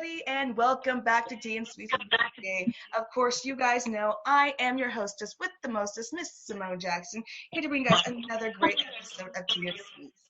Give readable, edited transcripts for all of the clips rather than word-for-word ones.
everybody, and welcome back to Tea and Sweets with J. Of course, you guys know I am your hostess with the mostest, Miss Simone Jackson, here to bring you guys another great episode of Tea and Sweets.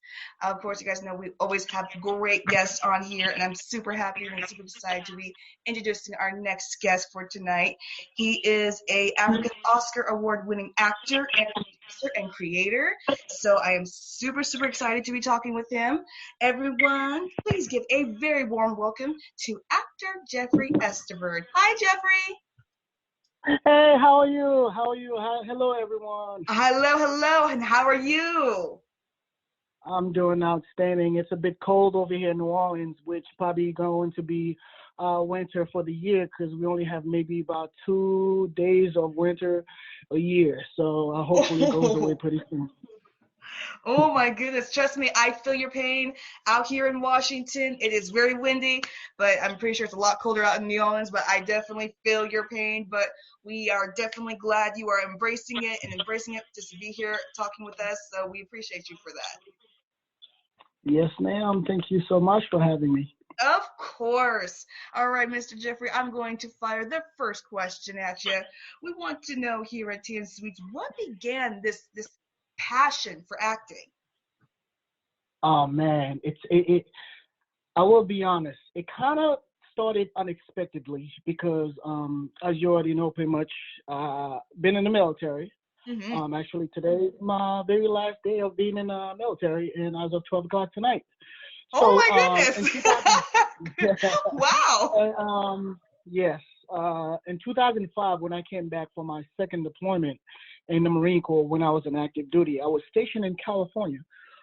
Of course, you guys know we always have great guests on here, and I'm super happy and super excited to be introducing our next guest for tonight. He is a African Oscar award-winning actor and producer and creator. So I am super excited to be talking with him. Everyone, please give a very warm welcome to actor Jeffrey Estiverne. Hi, Jeffrey. Hey, how are you? How are you? Hi, hello, everyone. Hello, and how are you? I'm doing outstanding. It's a bit cold over here in New Orleans, which probably going to be winter for the year because we only have maybe about 2 days of winter a year. So hopefully it goes away pretty soon. Oh my goodness, trust me, I feel your pain. Out here in Washington, it is very windy, but I'm pretty sure it's a lot colder out in New Orleans, but I definitely feel your pain. But we are definitely glad you are embracing it just to be here talking with us. So we appreciate you for that. Yes, ma'am. Thank you so much for having me. Of course. All right, Mr. Jeffrey, I'm going to fire the first question at you. We want to know here at Tea and Sweets, what began this passion for acting? Oh man, it. I will be honest. It kind of started unexpectedly because, as you already know, pretty much, been in the military. Mm-hmm. Actually, today is my very last day of being in the military, and as of 12 o'clock tonight. Oh So, my in goodness! 2000, Wow. yes, in 2005, when I came back for my second deployment in the Marine Corps, when I was on active duty, I was stationed in California.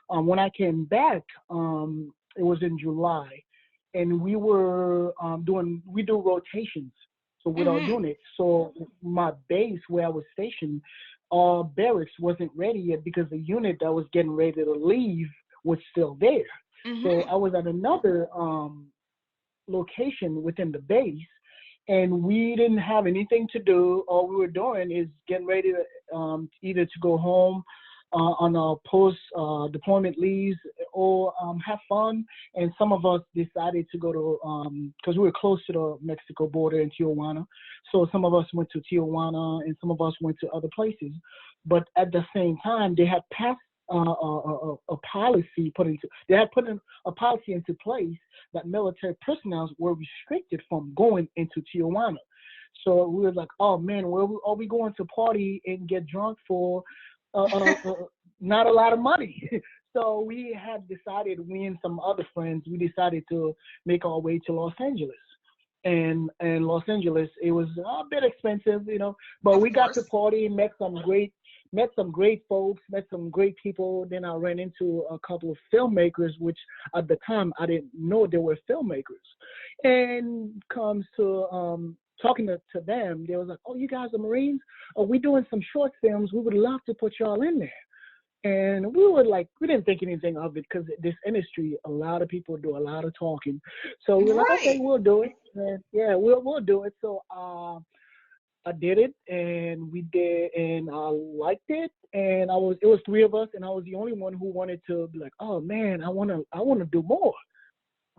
When I came back, it was in July, and we do rotations, so with our Mm-hmm. unit. So my base where I was stationed, our barracks wasn't ready yet because the unit that was getting ready to leave was still there. So Mm-hmm. I was at another location within the base, and we didn't have anything to do. All we were doing is getting ready to either to go home on our post deployment leaves or have fun. And some of us decided to go to because we were close to the Mexico border in Tijuana. So some of us went to Tijuana and some of us went to other places. But at the same time, they had passed a policy a policy into place that military personnel were restricted from going into Tijuana. So we were like, oh man, where are we going to party and get drunk for not a lot of money? So we had decided, we and some other friends, we decided to make our way to Los Angeles. And Los Angeles, it was a bit expensive, but Of we got to course. party, met some great folks, met some great people. Then I ran into a couple of filmmakers, which at the time I didn't know they were filmmakers. And comes to talking to them, they was like, "Oh, you guys are Marines? Oh, we're doing some short films. We would love to put y'all in there." And we were like, we didn't think anything of it because this industry, a lot of people do a lot of talking. So we were like, okay, Right. we'll do it. And yeah, we'll do it. So I did it, and we did, and I liked it. And it was three of us, and I was the only one who wanted to be like, oh man, I wanna do more.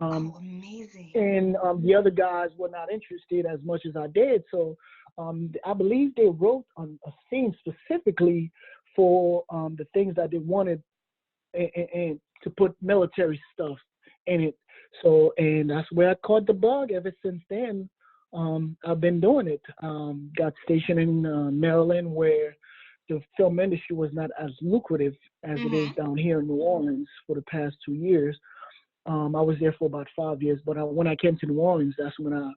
Oh, Um, amazing. and the other guys were not interested as much as I did. So I believe they wrote on a scene specifically for the things that they wanted and to put military stuff in it. So, and that's where I caught the bug. Ever since then, I've been doing it. Got stationed in Maryland, where the film industry was not as lucrative as it is Mm-hmm. down here in New Orleans for the past 2 years. I was there for about 5 years, but when I came to New Orleans, that's when I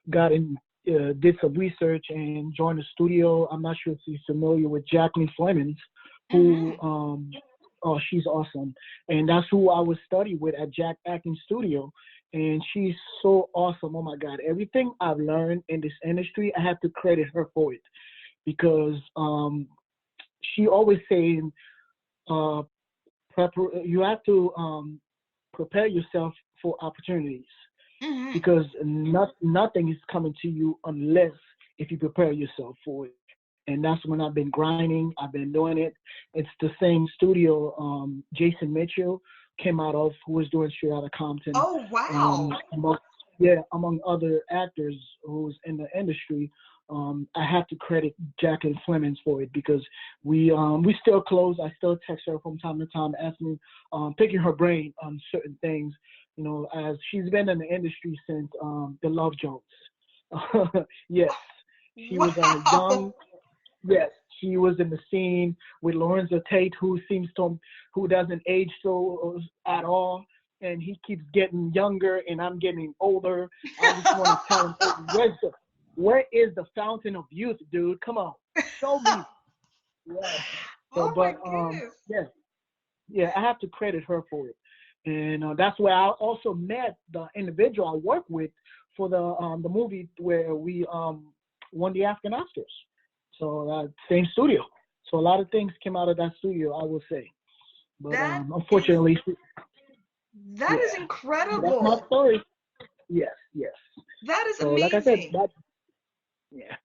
got in, did some research and joined the studio. I'm not sure if you're familiar with Jacqueline Flemings, who, Mm-hmm. oh, she's awesome. And that's who I was studying with at Jack Acting Studio. And she's so awesome. Oh my God. Everything I've learned in this industry, I have to credit her for it because she always saying, uh, you have to prepare yourself for opportunities Mm-hmm. because nothing is coming to you unless if you prepare yourself for it. And that's when I've been grinding. I've been doing it. It's the same studio Jason Mitchell came out of, who was doing Straight Outta Compton. Oh, Um, wow. yeah, among other actors who's in the industry, I have to credit Jacqueline Flemings for it because we still close. I still text her from time to time, asking, picking her brain on certain things. You know, as she's been in the industry since the Love Jones. Yes, she was a young. Wow. Yes, she was in the scene with Lorenzo Tate, who doesn't age so at all, and he keeps getting younger, and I'm getting older. I just want to tell him, hey, where is the fountain of youth, dude? Come on, show me. Yeah. So, Oh my but goodness. yeah, yeah, I have to credit her for it, and that's where I also met the individual I work with for the movie where we won the African Oscars. So same studio. So a lot of things came out of that studio, I will say. But That is unfortunately, that is yeah. So that's my incredible. story. Yes, yes. That is So like I said, amazing. that yeah.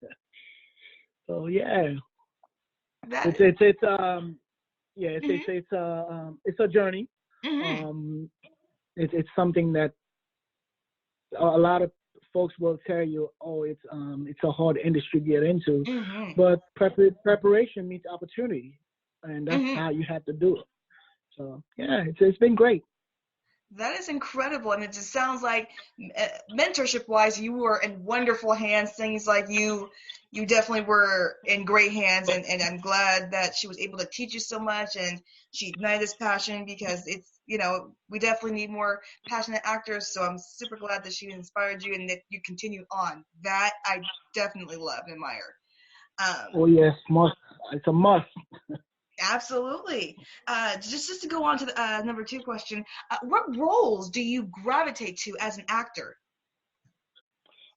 So yeah, That it's is. it's it's yeah, Mhm. it's a journey. Mhm. Um, it's something that a lot of folks will tell you, oh, it's a hard industry to get into, Mhm. but preparation meets opportunity, and that's Mhm. how you have to do it. So yeah, it's been great. That is incredible, and it just sounds like mentorship-wise, you were in wonderful hands. Things like you definitely were in great hands, and I'm glad that she was able to teach you so much, and she ignited this passion because it's we definitely need more passionate actors. So I'm super glad that she inspired you and that you continue on. That I definitely love and admire. Oh yes, must. It's a must. Absolutely. Just to go on to the number two question, what roles do you gravitate to as an actor?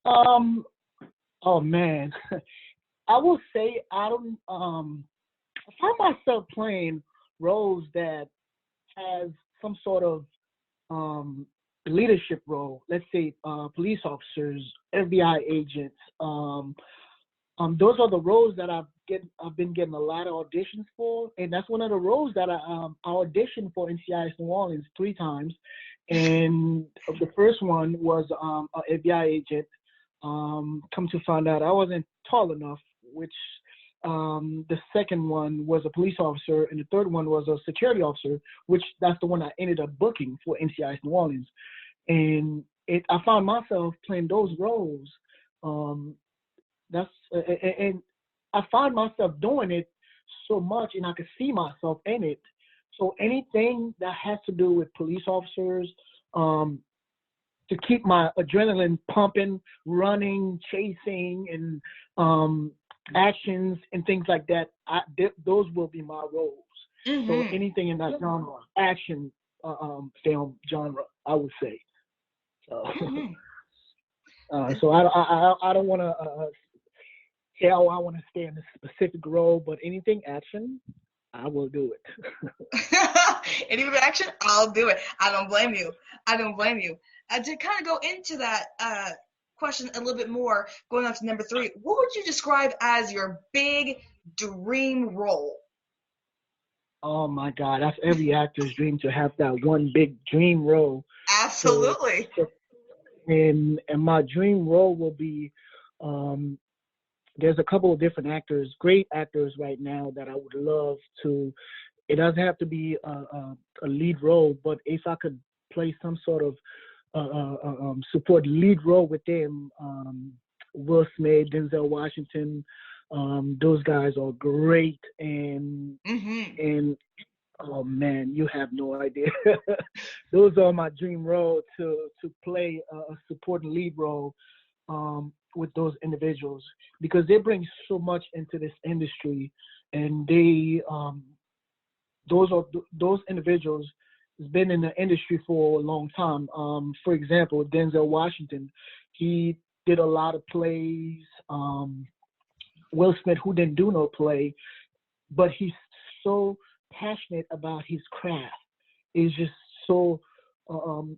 Um. Oh man, I will say I don't. I find myself playing roles that has some sort of um leadership role. Let's say police officers, FBI agents. Those are the roles that I've been getting a lot of auditions for, and that's one of the roles that I auditioned for in CIS New Orleans 3 times, and the first one was an FBI agent. Come to find out, I wasn't tall enough, which the second one was a police officer, and the third one was a security officer, which that's the one I ended up booking for NCIS New Orleans, and I found myself playing those roles. Um, that's and I find myself doing it so much, and I could see myself in it. So anything that has to do with police officers, um, to keep my adrenaline pumping, running, chasing, and um, actions and things like that, those will be my roles. So Mm-hmm. anything in that genre, action film genre, I would say. So, Mm-hmm. so I don't want to say, oh, I want to stay in a specific role, but anything action, I will do it. Any reaction? I'll do it. I don't blame you. I don't blame you. To kind of go into that question a little bit more, going on to number three, what would you describe as your big dream role? Oh my God, that's every actor's dream to have that one big dream role. So, Absolutely. so and my dream role will be um, there's a couple of different actors, great actors right now that I would love to. It doesn't have to be a lead role, but if I could play some sort of support lead role with them, Will Smith, Denzel Washington, those guys are great, Mm-hmm. and oh man, you have no idea. Those are my dream role to play a supporting lead role with those individuals because they bring so much into this industry, and those individuals has been in the industry for a long time. For example, Denzel Washington, he did a lot of plays. Will Smith, who didn't do no play, but he's so passionate about his craft. It's just so um,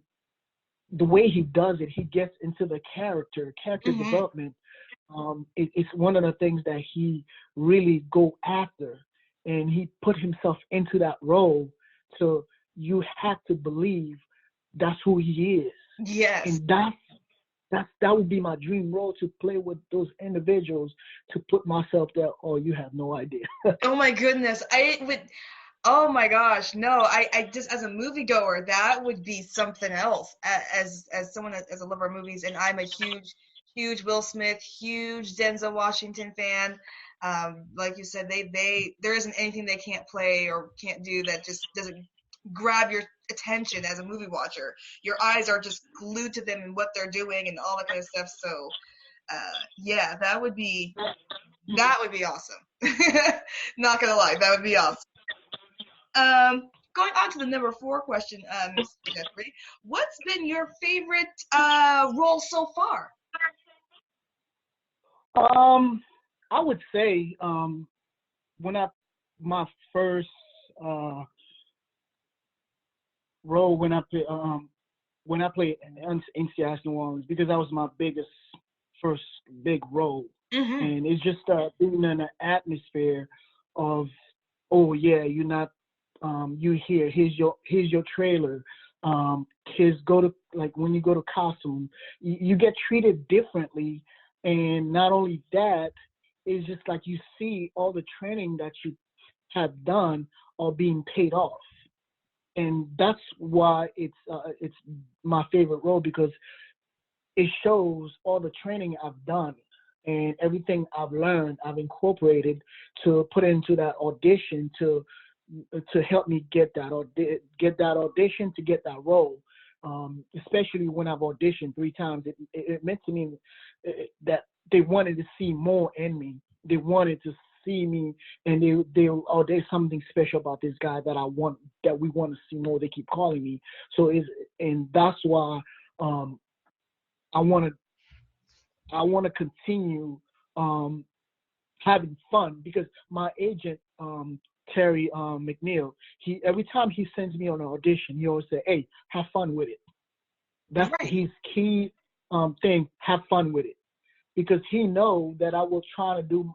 the way he does it, he gets into the character Mm-hmm. development. It's one of the things that he really go after, and he put himself into that role. So you have to believe that's who he is, Yes. and that would be my dream role, to play with those individuals, to put myself there. Oh, you have no idea. Oh my goodness. I would Oh my gosh, no! I just as a moviegoer, that would be something else. As someone as a lover of movies, and I'm a huge Will Smith, huge Denzel Washington fan. Like you said, they there isn't anything they can't play or can't do that just doesn't grab your attention as a movie watcher. Your eyes are just glued to them and what they're doing and all that kind of stuff. So, yeah, that would be awesome. Not gonna lie, that would be awesome. Going on to the number four question, Mr. Jeffrey, what's been your favorite role so far? Um, I would say when I my first uh role when I played in NCIS New Orleans, because that was my biggest first big role, Mm-hmm. and it's just being in an atmosphere of, oh yeah, you're not you here, here's your trailer, kids go to, like when you go to costume, you get treated differently, and not only that, it's just like you see all the training that you have done are being paid off, and that's why it's my favorite role, because it shows all the training I've done and everything I've learned, I've incorporated to put into that audition to help me get that audition, to get that role. Especially when I've auditioned 3 times, it meant to me that they wanted to see more in me. They wanted to see me, and there's something special about this guy that we want to see more. They keep calling me, and that's why um, I want to I want to continue um, having fun, because my agent, Terry McNeil, he every time he sends me on an audition, he always say, "Hey, have fun with it." That's Right. his key thing. Have fun with it, because he know that I will try to do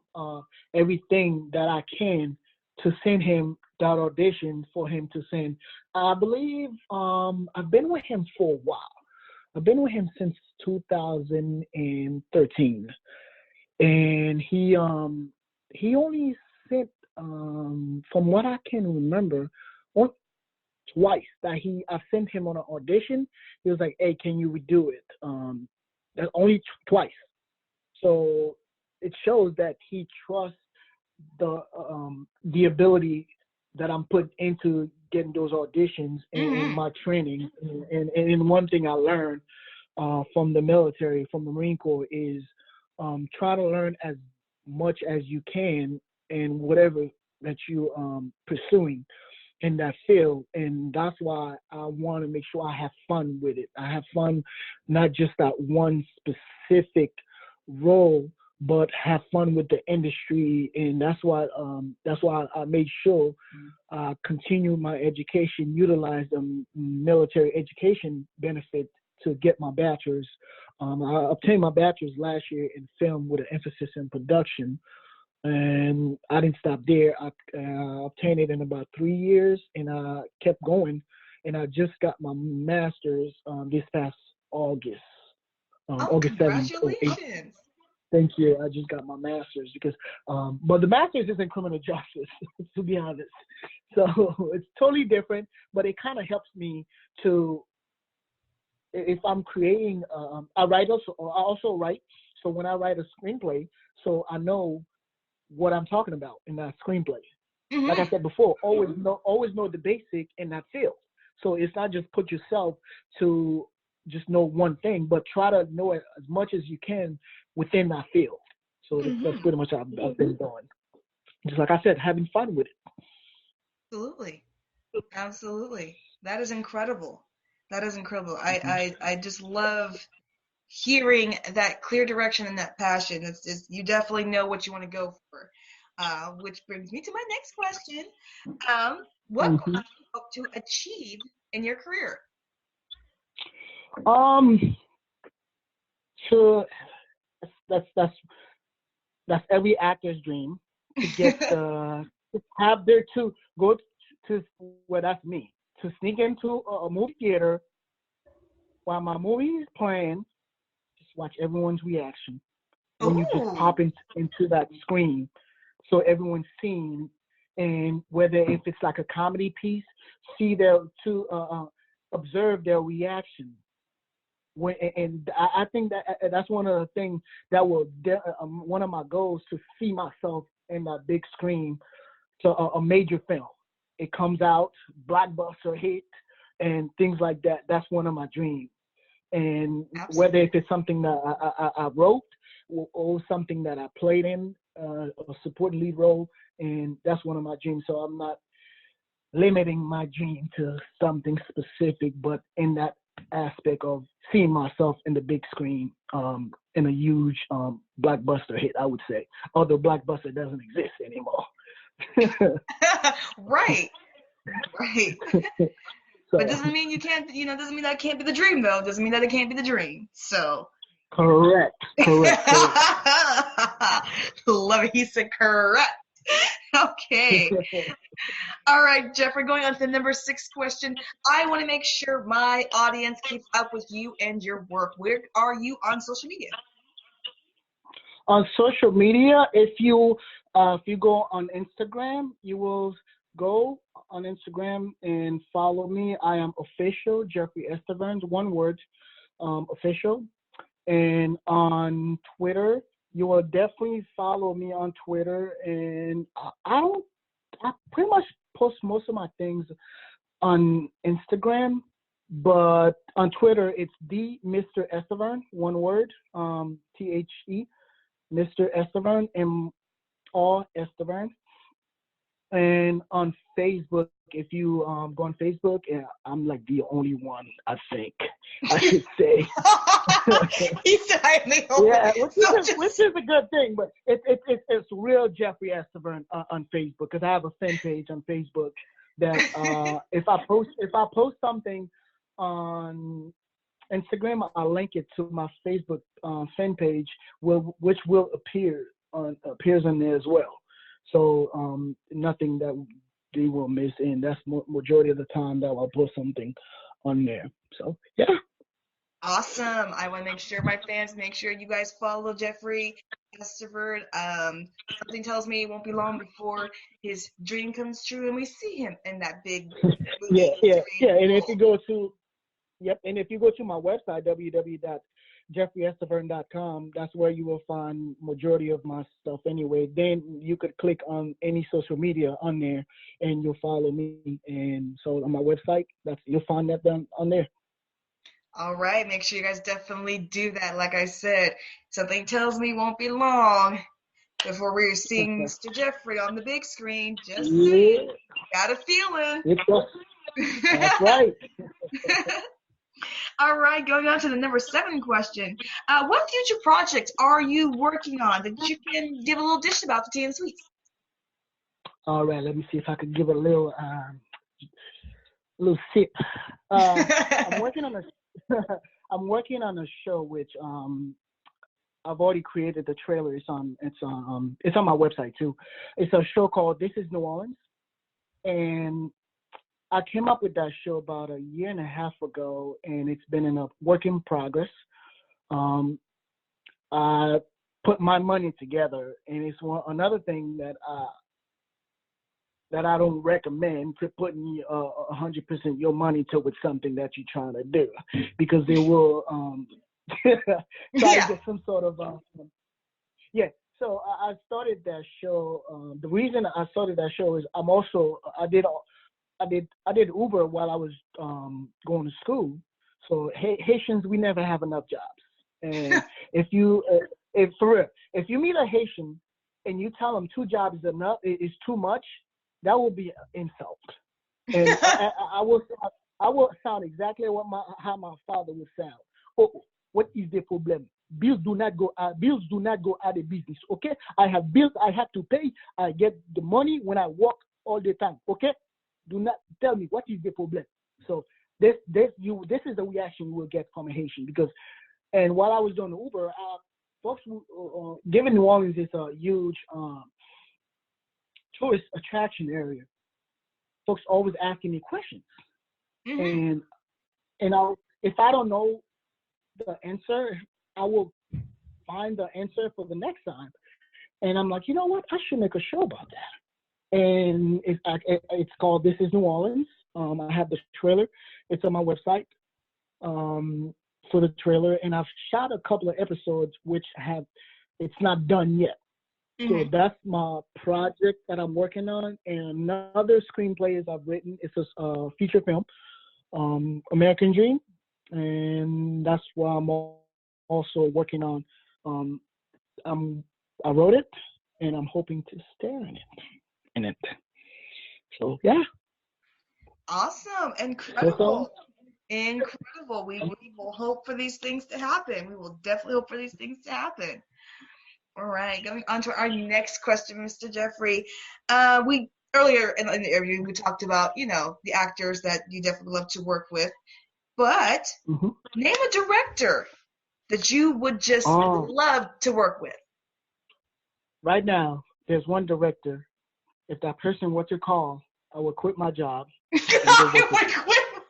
everything that I can to send him that audition for him to send. I believe I've been with him for a while. I've been with him since 2013, and he only sent, from what I can remember, on twice that I sent him on an audition. He was like, "Hey, can you redo it?" That only twice. So it shows that he trusts the ability that I'm putting into getting those auditions, and Mm-hmm. my training. And one thing I learned from the military, from the Marine Corps, is try to learn as much as you can in whatever that you pursuing in that field. And that's why I want to make sure I have fun with it. I have fun, not just that one specific role, but have fun with the industry. And that's why I made sure I continue my education, utilize the military education benefit to get my bachelor's. I obtained my bachelor's last year in film with an emphasis in production, and I didn't stop there. I obtained it in about 3 years, and I kept going. And I just got my master's this past August, Oh, August 7th or 8th. congratulations. Thank you. I just got my master's because, but the master's is in criminal justice, to be honest. So it's totally different, but it kind of helps me to, if I'm creating, I also write. So when I write a screenplay, so I know what I'm talking about in that screenplay. Like I Mm-hmm. said before, always know the basic in that field. So it's not just put yourself to just know one thing, but try to know it as much as you can within that field. So that's Mm-hmm. pretty much what I've been doing. Just like I said, having fun with it. Absolutely. Absolutely. That is incredible. That is incredible. Mhm. I just love hearing that clear direction and that passion. It's you definitely know what you want to go for. Which brings me to my next question. What goals Mhm. do you hope to achieve in your career? Um, to that's that's that's every actor's dream, to get to have their to go to, well, that's me, to sneak into a movie theater while my movie is playing, watch everyone's reaction when you just Oh, pop into that screen, so everyone's seeing, and whether if it's like a comedy piece, see their to observe their reaction. And I think that that's one of the things that will one of my goals, to see myself in that big screen, to a major film. It comes out, blockbuster hit, and things like that. That's one of my dreams. And whether absolutely. if it's something that I wrote, or something that I played in, a supporting lead role, and that's one of my dreams. So I'm not limiting my dream to something specific, but in that aspect of seeing myself in the big screen, in a huge blockbuster hit, I would say. Although blockbuster doesn't exist anymore. Right, right. But So doesn't mean you can't, doesn't mean that can't be the dream, though. Doesn't mean that it can't be the dream. So. correct, correct, correct. Love it. He said correct. Okay. All right, Jeffrey, going on to the number 6 question. I want to make sure my audience keeps up with you and your work. Where are you on social media? On social media, if you go on Instagram, you will go on Instagram and follow me. I am official Jeffrey Estiverne, one word, official. And on Twitter, you will definitely follow me on Twitter. And I pretty much post most of my things on Instagram, but on Twitter it's the Mr. Estiverne, one word, THE, Mr. Estiverne, M. Estiverne. And on Facebook, if you go on Facebook, yeah, I'm like the only one, I think I should say. He said I am the only. Yeah, So which just is a good thing, but it's real Jeffrey Estiverne on Facebook, because I have a fan page on Facebook that if I post something on Instagram, I'll link it to my Facebook fan page, which will appears in there as well. So nothing that they will miss, and that's majority of the time that I'll post something on there. So yeah. awesome. I want to make sure my fans make sure you guys follow Jeffrey Esteverd. Something tells me it won't be long before his dream comes true and we see him in that big Yeah, movie yeah, screen yeah. And if role. you go to Yep, and if you go to my website, www.jeffreyestiverne.com, that's where you will find majority of my stuff anyway. Then you could click on any social media on there and you'll follow me. And so on my website, you'll find that on there. All right, make sure you guys definitely do that. Like I said, something tells me it won't be long before we're seeing Mr. Jeffrey on the big screen. Just saying. Yeah, Got a feeling. that's right. All right, going on to the number 7 question. What future projects are you working on that you can give a little dish about to Tea and Sweets? All right, let me see if I could give a little sip. I'm working on a I'm working on a show which I've already created the trailer. It's on my website too. It's a show called This Is New Orleans, and I came up with that show about a year and a half ago, and it's been in a work in progress. Um, I put my money together, and it's another thing that I don't recommend, to putting 100% your money towards something that you're trying to do, because they will try to Yeah. get some sort of yeah. So I started that show. The reason I started that show is I did Uber while I was going to school. So Haitians, we never have enough jobs. And if for real, if you meet a Haitian and you tell them 2 jobs is too much, that will be an insult. And I will sound exactly how my father would sound. Oh, what is the problem? Bills do not go out of business. Okay, I have bills I have to pay. I get the money when I work all the time. Okay, do not tell me what is the problem. So this is the reaction you will get from a Haitian, and while I was doing the Uber, folks, given New Orleans is a huge tourist attraction area, folks always asking me questions, Hmm. and if I don't know the answer, I will find the answer for the next time. And I'm like, you know what? I should make a show about that. And it's called This Is New Orleans. I have the trailer. It's on my website for the trailer. And I've shot a couple of episodes, which it's not done yet. So that's my project that I'm working on. And another screenplay is I've written. It's a feature film, American Dream. And that's what I'm also working on. I wrote it, and I'm hoping to star in it. So yeah. Awesome. Incredible. Incredible. We will hope for these things to happen. We will definitely hope for these things to happen. All right, going on to our next question, Mr. Jeffrey. We earlier in the interview we talked about, the actors that you definitely love to work with, but name a director that you would just love to work with. Right now, there's one director. If that person were to call, I would quit my job. I would quit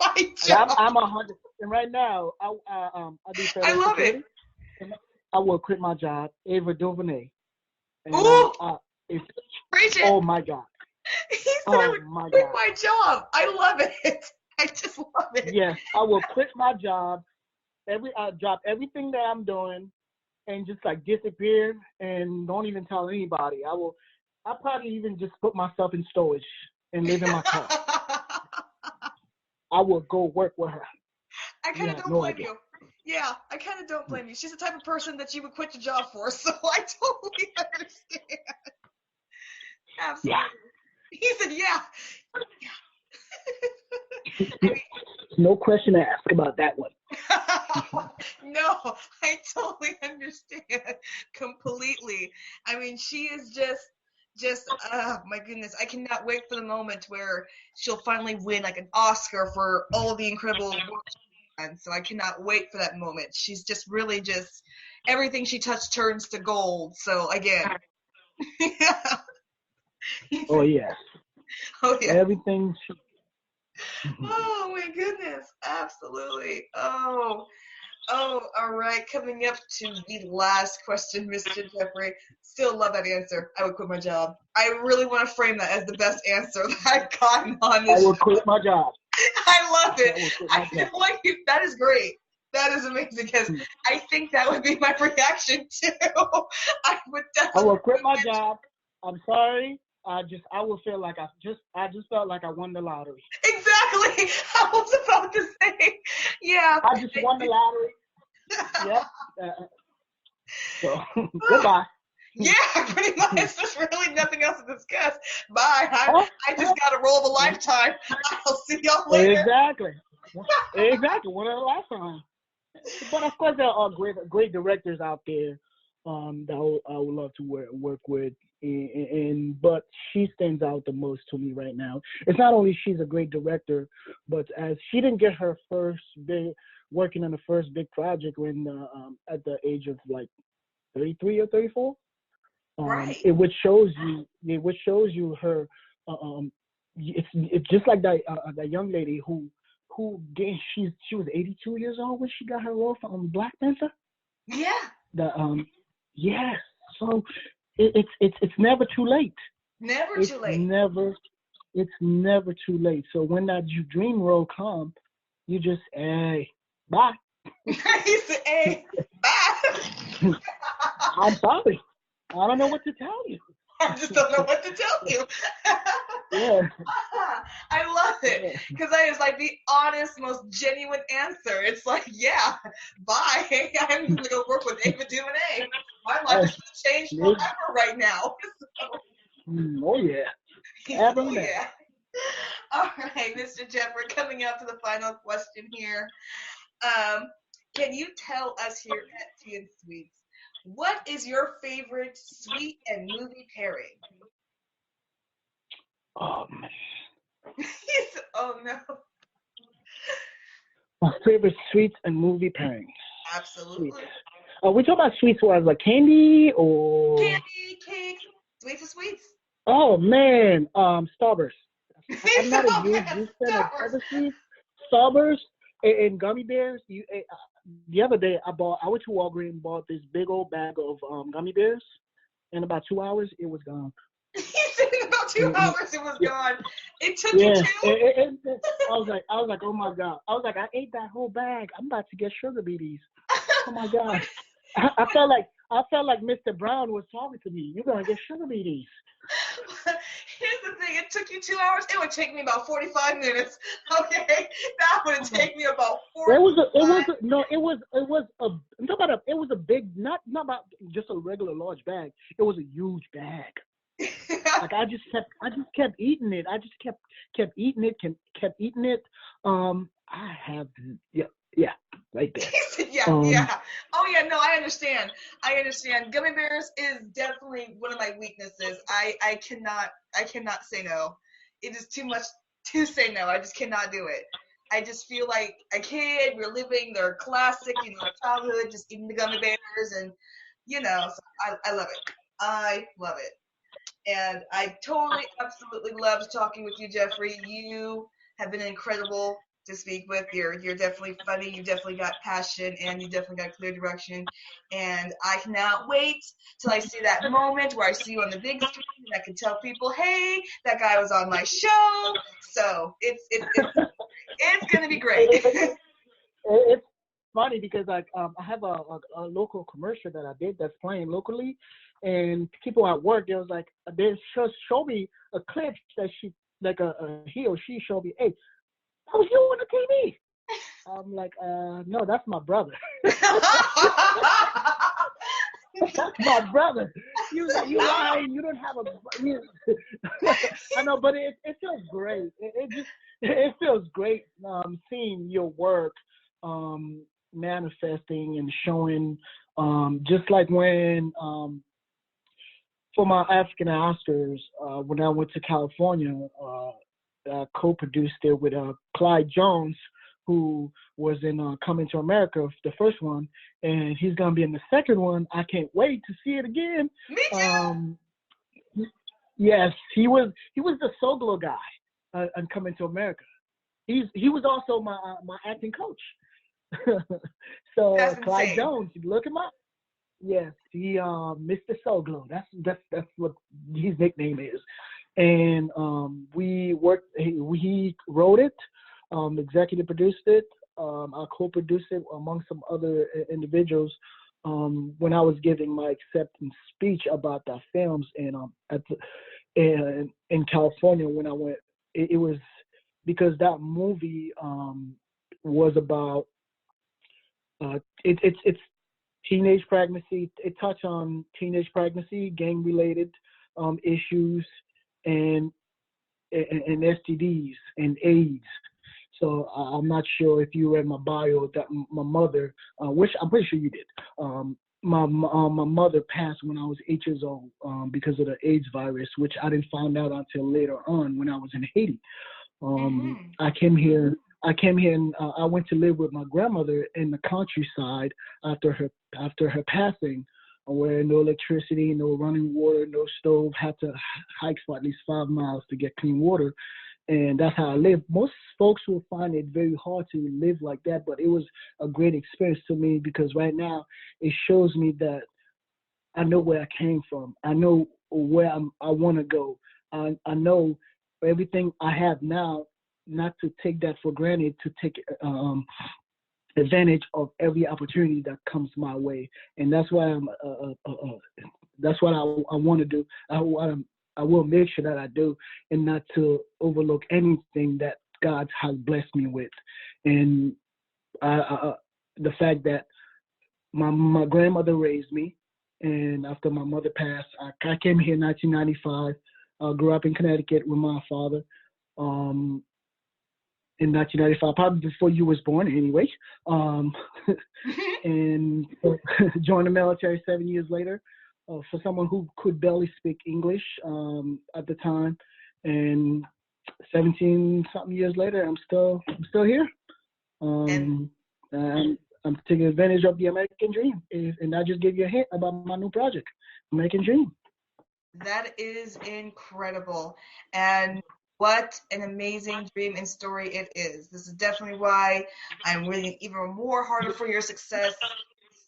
my job. I'm 100. And right now, I do I love security, it. and I will quit my job. Ava DuVernay. And Ooh! Oh my God. He said I would quit my job. I love it. I just love it. Yes, I will quit my job. I'll drop everything that I'm doing and just like disappear and don't even tell anybody. I'll probably even just put myself in storage and live in my car. I will go work with her. I kind of don't blame you. Yeah, I kind of don't blame you. She's the type of person that you would quit your job for, so I totally understand. Absolutely. Yeah. He said, yeah. No question to ask about that one. No, I totally understand completely. I mean, she is just my goodness, I cannot wait for the moment where she'll finally win like an Oscar for all the incredible work she's done. So I cannot wait for that moment. She's just really everything she touched turns to gold. So again, yeah. Oh yeah. Oh yeah. Everything. Oh my goodness, absolutely. Oh, all right. Coming up to the last question, Mr. Jeffrey. Still love that answer. I would quit my job. I really want to frame that as the best answer that I've gotten on this. I would quit my job. I love it. I feel like that is great. That is amazing because I think that would be my reaction too. I would definitely. I will quit my job. I'm sorry. I would feel like I just felt like I won the lottery. Exactly. I was about to say, yeah. I just won the lottery. Yep. So goodbye. Yeah, pretty much. There's really nothing else to discuss. Bye. I just got a roll of a lifetime. I'll see y'all later. Exactly. One of the lifetime. But of course, there are great directors out there that I would love to work with. But she stands out the most to me right now. It's not only she's a great director, but as she didn't get her working on the first big project when at the age of like 33 or 34. Right. It which shows you her. It's just like that young lady who she was 82 years old when she got her role from Black Panther. Yeah. Yes. So it's never too late. Never too late. It's never too late. So when that dream role comes, you just bye. You say, hey, bye. I'm sorry. I don't know what to tell you. I just don't know what to tell you. Yeah. I love it because that is like the honest, most genuine answer. It's like, yeah, bye. I'm going to go work with Ava DuVernay. My life is going to change forever right now. Oh, yeah. Oh, yeah. All right, Mr. Jeffrey, coming up to the final question here. Can you tell us here at Tea and Sweets, what is your favorite sweet and movie pairing? Oh, man. Oh, no. My favorite sweets and movie pairings. Absolutely. Sweets. We talk about sweets as like candy or candy, cake, sweets and sweets. Oh man, Starburst. I'm not a huge fan of other sweets. Starburst and gummy bears. the other day I went to Walgreens and bought this big old bag of gummy bears. In about 2 hours, it was gone. He said in about 2 hours it was Yeah, gone. It took you yeah. two? I was like, oh my god. I was like, I ate that whole bag. I'm about to get sugar beaties. Oh my god. I felt like Mr. Brown was talking to me. You're gonna get sugar beaties. Here's the thing, it took you 2 hours. It would take me about 45 minutes. Okay, that would take me about 45. It was a big, not about just a regular large bag. It was a huge bag. Like I just kept eating it. I just kept eating it, kept eating it. I have, yeah, right there. Yeah, yeah. Oh yeah, no, I understand. I understand. Gummy bears is definitely one of my weaknesses. I cannot say no. It is too much to say no. I just cannot do it. I just feel like a kid, we're living their classic, childhood, just eating the gummy bears and so I love it. I love it. And I totally, absolutely loved talking with you, Jeffrey. You have been incredible to speak with. You're definitely funny. You definitely got passion, and you definitely got clear direction. And I cannot wait till I see that moment where I see you on the big screen and I can tell people, hey, that guy was on my show. So it's gonna be great. It's funny because I have a local commercial that I did that's playing locally, and people at work they just show me a clip that he or she showed me. Hey, that was you on the TV. I'm like, no, that's my brother. That's my brother. You lying. You don't have a. I know, but it feels great. It feels great seeing your work manifesting and showing. Just like when for my African Oscars, when I went to California, I co-produced it with Clyde Jones, who was in Coming to America, the first one, and he's gonna be in the second one. I can't wait to see it again. Me too. Yes, he was the Soglo guy on Coming to America. He was also my acting coach. So That's Clyde insane. Jones, look him up. Yes, he Mr. Soglo. That's what his nickname is. And we worked. He wrote it, executive produced it. I co-produced it among some other individuals. When I was giving my acceptance speech about the films, and in California when I went, it was because that movie was about it's teenage pregnancy. It touched on teenage pregnancy, gang related issues, and STDs and AIDS. So I'm not sure if you read my bio that my mother, which I'm pretty sure you did. My mother passed when I was 8 years old because of the AIDS virus, which I didn't find out until later on when I was in Haiti. I came here. And I went to live with my grandmother in the countryside after her passing, where no electricity, no running water, no stove, had to hike for at least 5 miles to get clean water. And that's how I live. Most folks will find it very hard to live like that, but it was a great experience to me because right now it shows me that I know where I came from. I know where I want to go. I know everything I have now, not to take that for granted, to take advantage of every opportunity that comes my way. And that's why that's what I want to do. I will make sure that I do, and not to overlook anything that God has blessed me with. And the fact that my grandmother raised me, and after my mother passed, I came here in 1995. Grew up in Connecticut with my father. In 1995, probably before you was born anyway. And joined the military 7 years later. For someone who could barely speak English at the time, and 17 something years later, I'm still here. And I'm taking advantage of the American dream, and I just gave you a hint about my new project, American Dream. that is incredible. And what an amazing dream and story it is. This is definitely why I'm really even more harder for your success.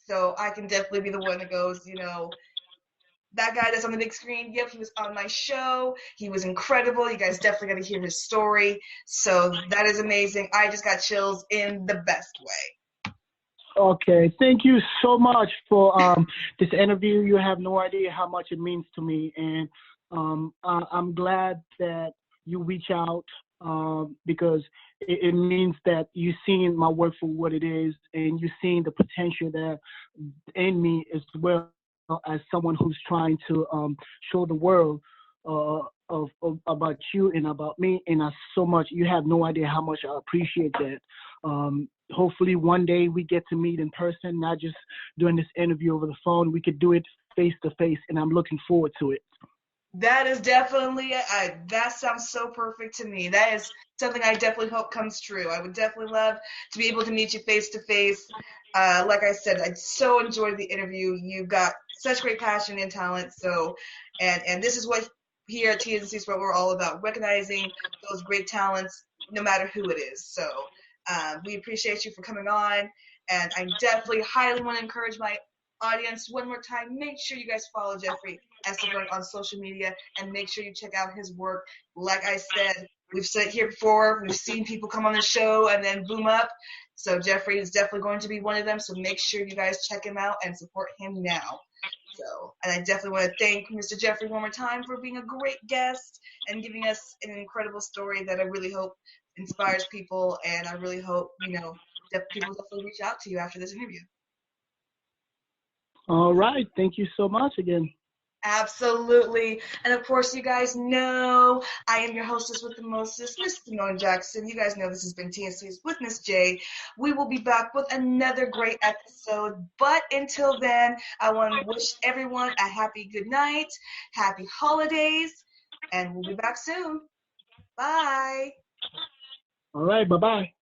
So I can definitely be the one that goes, that guy that's on the big screen, yep, he was on my show. He was incredible. You guys definitely got to hear his story. So that is amazing. I just got chills in the best way. Okay, thank you so much for this interview. You have no idea how much it means to me, and I'm glad that you reach out because it means that you're seeing my work for what it is, and you're seeing the potential that in me as well as someone who's trying to show the world of about you and about me. And I so much, you have no idea how much I appreciate that. Hopefully one day we get to meet in person, not just doing this interview over the phone. We could do it face to face, and I'm looking forward to it. That is definitely, that sounds so perfect to me. That is something I definitely hope comes true. I would definitely love to be able to meet you face to face. Like I said, I so enjoyed the interview. You've got such great passion and talent. So, and this is what here at TNC Sport we're all about, recognizing those great talents, no matter who it is. So, we appreciate you for coming on. And I definitely highly want to encourage my audience one more time. Make sure you guys follow Jeffrey Estiverne on social media, and make sure you check out his work. Like I said, we've said it here before, we've seen people come on the show and then boom up. So Jeffrey is definitely going to be one of them. So make sure you guys check him out and support him now. So, and I definitely want to thank Mr. Jeffrey one more time for being a great guest and giving us an incredible story that I really hope inspires people. And I really hope, that people definitely reach out to you after this interview. All right, thank you so much again. Absolutely. And of course, you guys know I am your hostess with the mostest, Miss Simone Jackson. You guys know this has been TNC's with Miss J. We will be back with another great episode. But until then, I want to wish everyone a happy good night, happy holidays, and we'll be back soon. Bye. All right, bye bye.